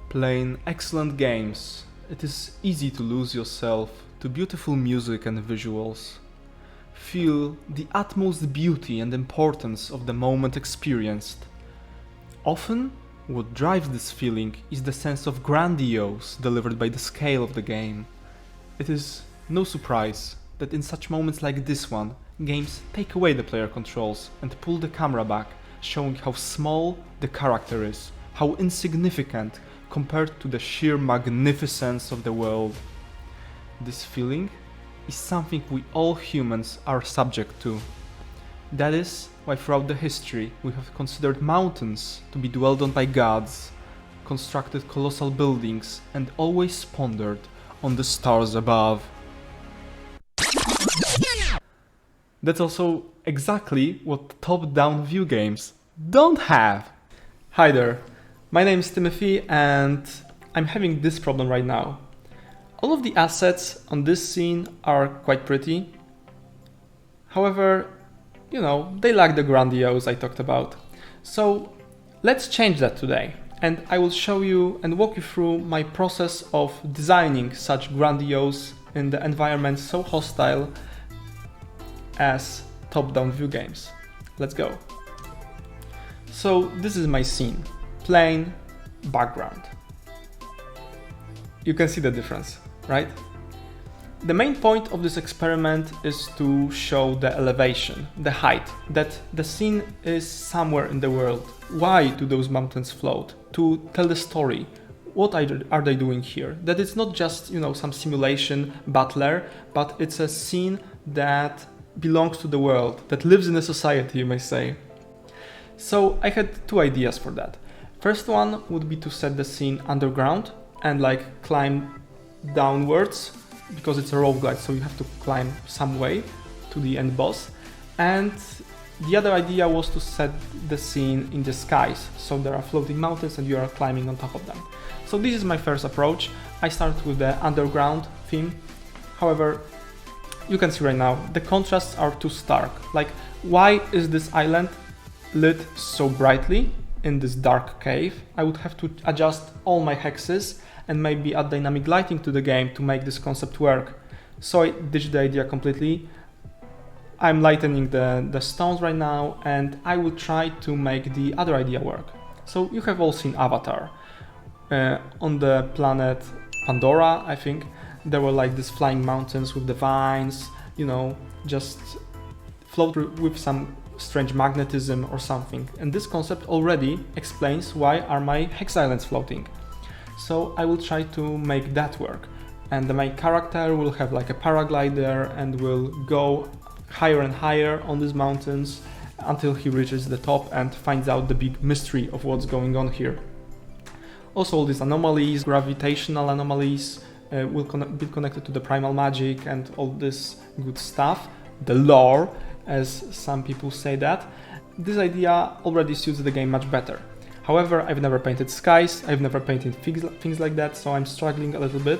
Playing excellent games, it is easy to lose yourself to beautiful music and visuals. Feel the utmost beauty and importance of the moment experienced. Often, what drives this feeling is the sense of grandiose delivered by the scale of the game. It is no surprise that in such moments like this one, games take away the player controls and pull the camera back, showing how small the character is, how insignificant compared to the sheer magnificence of the world. This feeling is something we all humans are subject to. That is why throughout the history we have considered mountains to be dwelled on by gods, constructed colossal buildings, and always pondered on the stars above. That's also exactly what top-down view games don't have. Hi there, my name is Timothy and I'm having this problem right now. All of the assets on this scene are quite pretty. However, they lack the grandiose I talked about. So let's change that today, and I will show you and walk you through my process of designing such grandiose in the environment so hostile as top-down view games. Let's go. So this is my scene, plain background. You can see the difference, right? The main point of this experiment is to show the elevation, the height, that the scene is somewhere in the world. Why do those mountains float? To tell the story. What are they doing here? That it's not just, some simulation battler, but it's a scene that belongs to the world, that lives in a society, you may say. So I had two ideas for that. First one would be to set the scene underground and climb downwards, because it's a roguelike, so you have to climb some way to the end boss. And the other idea was to set the scene in the skies, so there are floating mountains and you are climbing on top of them. So this is my first approach. I start with the underground theme. However, you can see right now the contrasts are too stark. Why is this island lit so brightly in this dark cave? I would have to adjust all my hexes and maybe add dynamic lighting to the game to make this concept work. So I ditched the idea completely. I'm lightening the stones right now, and I will try to make the other idea work. So you have all seen Avatar. On the planet Pandora, I think, there were these flying mountains with the vines, just float with some strange magnetism or something. And this concept already explains why are my hex islands floating. So I will try to make that work. And the main character will have a paraglider and will go higher and higher on these mountains until he reaches the top and finds out the big mystery of what's going on here. Also, all these anomalies, gravitational anomalies, will be connected to the primal magic and all this good stuff. The lore, as some people say that. This idea already suits the game much better. However, I've never painted skies, I've never painted things like that, so I'm struggling a little bit.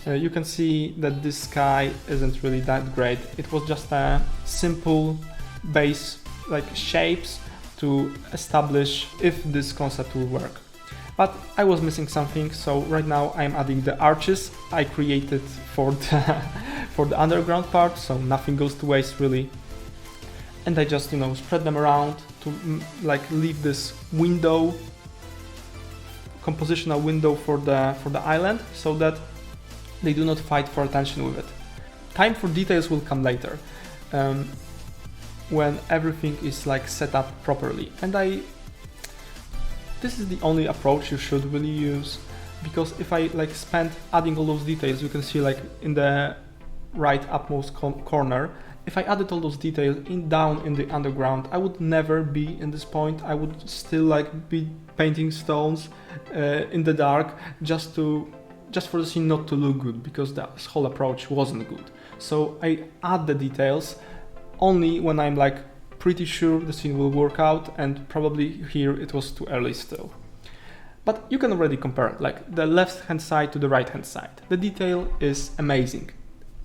You can see that this sky isn't really that great. It was just a simple base, shapes to establish if this concept will work. But I was missing something, so right now I'm adding the arches I created for the underground part, so nothing goes to waste really. And I just, spread them around to leave this window, compositional window for the island, so that they do not fight for attention with it. Time for details will come later, when everything is set up properly. And this is the only approach you should really use, because if I spend adding all those details, you can see in the right upmost corner, if I added all those details down in the underground, I would never be in this point. I would still be painting stones in the dark just for the scene not to look good, because the whole approach wasn't good. So I add the details only when I'm pretty sure the scene will work out, and probably here it was too early still. But you can already compare the left hand side to the right hand side. The detail is amazing.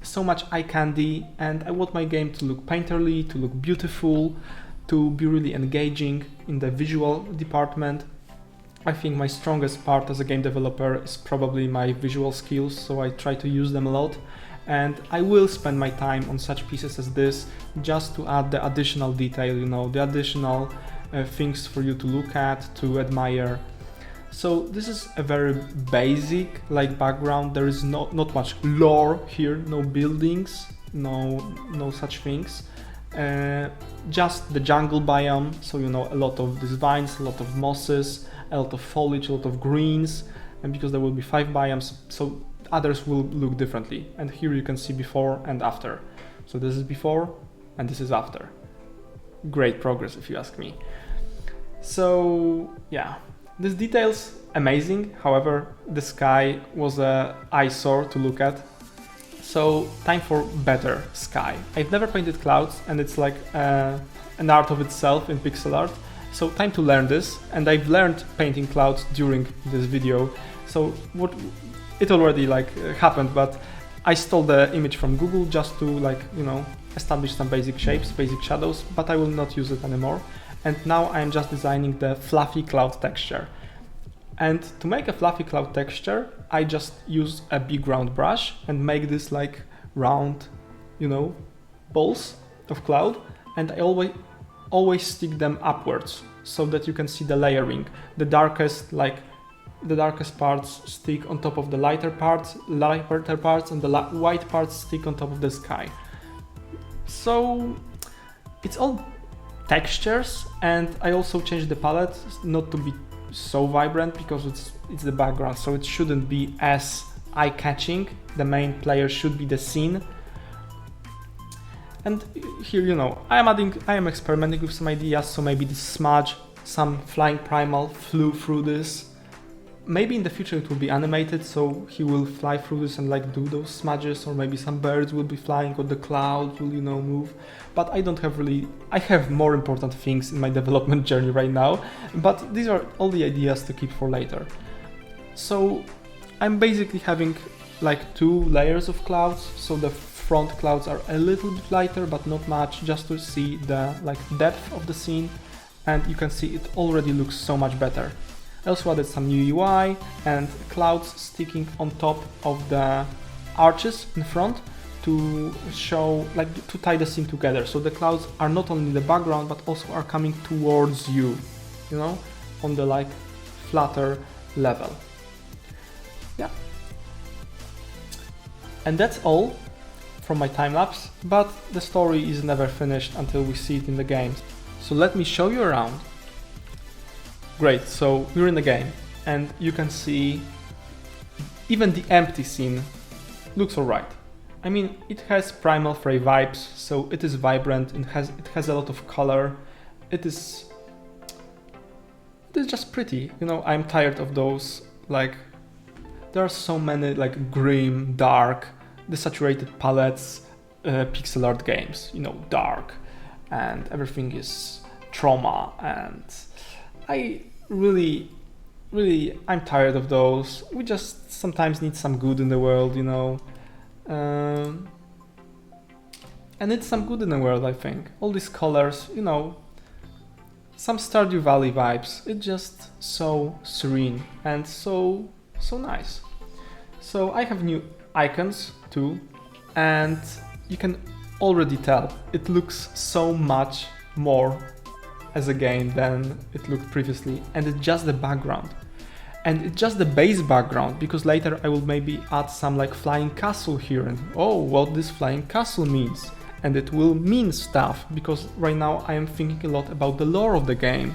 So much eye candy, and I want my game to look painterly, to look beautiful, to be really engaging in the visual department. I think my strongest part as a game developer is probably my visual skills, so I try to use them a lot. And I will spend my time on such pieces as this just to add the additional detail, you know, the additional things for you to look at, to admire. So this is a very basic like background. There is not much lore here, no buildings, no such things. Just the jungle biome, so you know, a lot of these vines, a lot of mosses, a lot of foliage, a lot of greens, and because there will be 5 biomes, so others will look differently. And here you can see before and after. So this is before and this is after. Great progress if you ask me. So yeah, this detail's amazing. However, the sky was a eyesore to look at. So time for better sky. I've never painted clouds and it's like an art of itself in pixel art. So time to learn this, and I've learned painting clouds during this video. So what it already like happened, but I stole the image from Google just to like, you know, establish some basic shapes, basic shadows, but I will not use it anymore. And now I'm just designing the fluffy cloud texture. And to make a fluffy cloud texture, I just use a big round brush and make this like round, you know, balls of cloud. And I always stick them upwards so that you can see the layering. The darkest parts stick on top of the lighter parts, and the white parts stick on top of the sky. So it's all textures, and I also changed the palette not to be so vibrant because it's the background, so it shouldn't be as eye-catching. The main player should be the scene. And here, you know, I am experimenting with some ideas, so maybe the smudge, some flying primal flew through this. Maybe in the future it will be animated, so he will fly through this and like do those smudges, or maybe some birds will be flying or the cloud will, you know, move. But I don't have really, I have more important things in my development journey right now, but these are all the ideas to keep for later. So I'm basically having like 2 layers of clouds, so the front clouds are a little bit lighter, but not much, just to see the like depth of the scene, and you can see it already looks so much better. I also added some new UI and clouds sticking on top of the arches in front to show, like, to tie the scene together. So the clouds are not only in the background, but also are coming towards you, you know, on the like flatter level. Yeah. And that's all from my time lapse, but the story is never finished until we see it in the game. So let me show you around. Great, so we're in the game and you can see even the empty scene looks alright. I mean, it has Primal Fray vibes, so it is vibrant, it has a lot of color, it is just pretty. You know, I'm tired of those, like, there are so many like grim, dark, desaturated palettes, pixel art games, you know, dark and everything is trauma, and I really, I'm tired of those. We just sometimes need some good in the world, you know. And it's some good in the world, I think. All these colors, you know, some Stardew Valley vibes. It's just so serene and so nice. So I have new icons too, and you can already tell it looks so much more as a game than it looked previously, and it's just the background. And it's just the base background, because later I will maybe add some like flying castle here, and oh, what this flying castle means. And it will mean stuff, because right now I am thinking a lot about the lore of the game.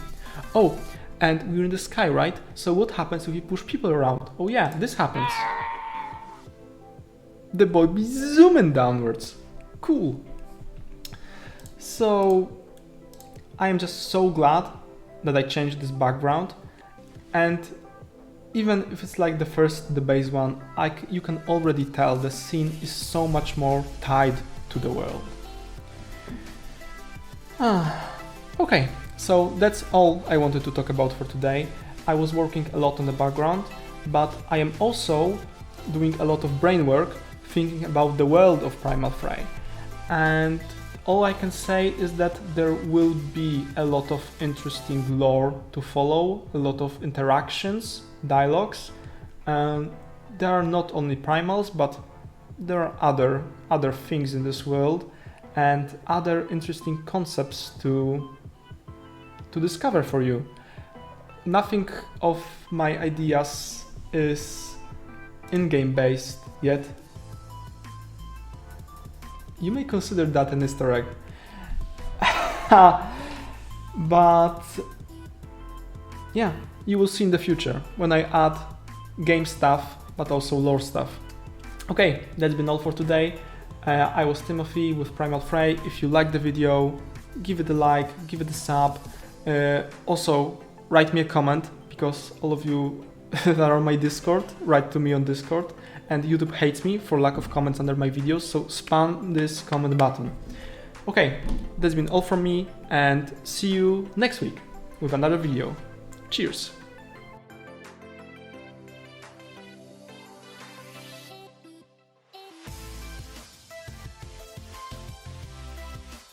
Oh, and we're in the sky, right? So what happens if you push people around? Oh yeah, this happens. The boy be zooming downwards. Cool. So I am just so glad that I changed this background, and even if it's like the base one, you can already tell the scene is so much more tied to the world. Okay, so that's all I wanted to talk about for today. I was working a lot on the background, but I am also doing a lot of brain work, thinking about the world of Primal Fray. And All I can say is that there will be a lot of interesting lore to follow, a lot of interactions, dialogues. There are not only primals, but there are other things in this world and other interesting concepts to discover for you. Nothing of my ideas is in-game based yet. You may consider that an Easter egg. But yeah, you will see in the future when I add game stuff, but also lore stuff. Okay, that's been all for today. I was Timothy with Primal Fray. If you liked the video, give it a like, give it a sub. Also, write me a comment, because all of you that are on my Discord, write to me on Discord. And YouTube hates me for lack of comments under my videos, so spam this comment button. Okay, that's been all from me, and see you next week with another video. Cheers!